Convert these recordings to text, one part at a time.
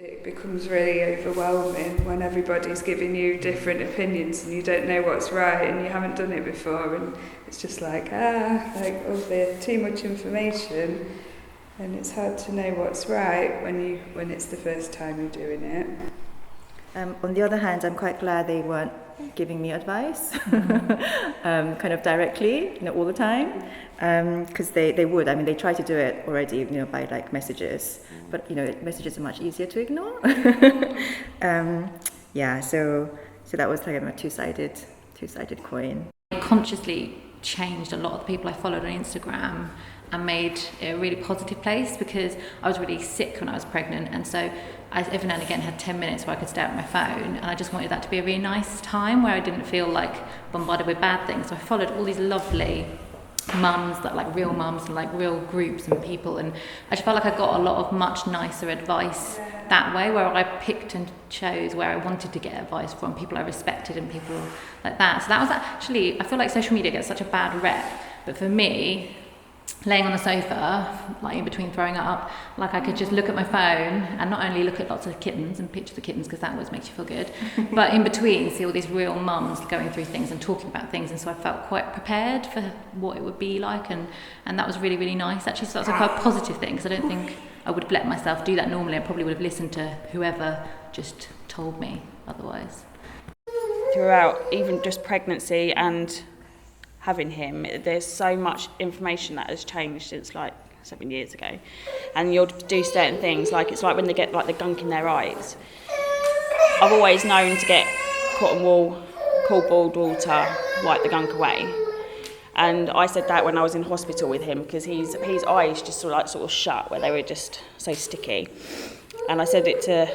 It becomes really overwhelming when everybody's giving you different opinions and you don't know what's right and you haven't done it before, and it's just like there's too much information and it's hard to know what's right when it's the first time you're doing it. On the other hand, I'm quite glad they weren't giving me advice kind of directly, all the time, because they would. I mean, they try to do it already, by like messages, but messages are much easier to ignore. So that was like a two-sided coin. I consciously changed a lot of the people I followed on Instagram and made it a really positive place, because I was really sick when I was pregnant, and so I every now and again had 10 minutes where I could stare at my phone, and I just wanted that to be a really nice time where I didn't feel like bombarded with bad things. So I followed all these lovely mums, that like real mums and like real groups and people, and I just felt like I got a lot of much nicer advice that way, where I picked and chose where I wanted to get advice from people I respected and people like that. So that was actually, I feel like social media gets such a bad rep, but for me, laying on the sofa, like in between throwing up, like I could just look at my phone and not only look at lots of kittens and picture the kittens, because that always makes you feel good, but in between see all these real mums going through things and talking about things, and so I felt quite prepared for what it would be like, and that was really, really nice actually. So that's like a positive thing, because I don't think I would have let myself do that normally. I probably would have listened to whoever just told me otherwise. Throughout even just pregnancy and having him, there's so much information that has changed since like 7 years ago, and you'll do certain things, like it's like when they get like the gunk in their eyes. I've always known to get cotton wool, cold boiled water, wipe the gunk away, and I said that when I was in hospital with him, because his eyes just sort of shut, where they were just so sticky, and I said it to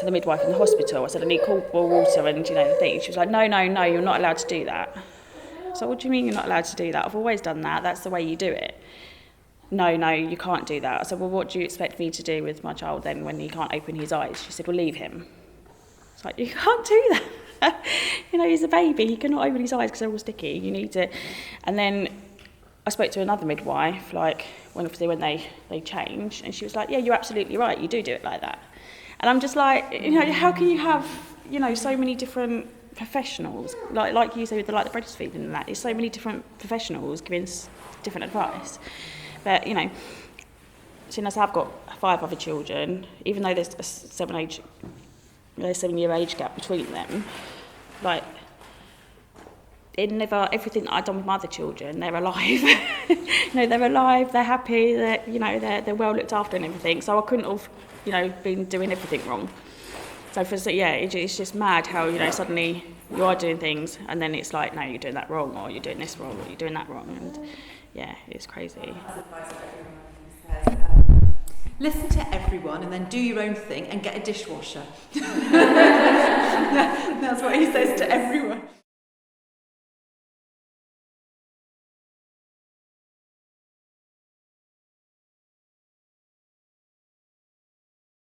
the midwife in the hospital. I said, I need cold boiled water and the thing. She was like, no, you're not allowed to do that. So what do you mean you're not allowed to do that? I've always done that. That's the way you do it. No, you can't do that. I said, well, what do you expect me to do with my child then when he can't open his eyes? She said, well, leave him. It's like, you can't do that. He's a baby. He cannot open his eyes because they're all sticky. You need to. And then I spoke to another midwife, like when they changed, and she was like, yeah, you're absolutely right. You do it like that. And I'm just like, how can you have, so many different professionals, like you say with the breastfeeding and that, there's so many different professionals giving different advice. But since I've got 5 other children, even though there's a 7-year age gap between them, like everything that I've done with my other children, they're alive. They're alive, they're happy, they're well looked after and everything. So I couldn't have been doing everything wrong. So it's just mad how suddenly you are doing things and then it's like, no, you're doing that wrong, or you're doing this wrong, or you're doing that wrong, and it's crazy. Listen to everyone and then do your own thing and get a dishwasher. That's what he says to everyone.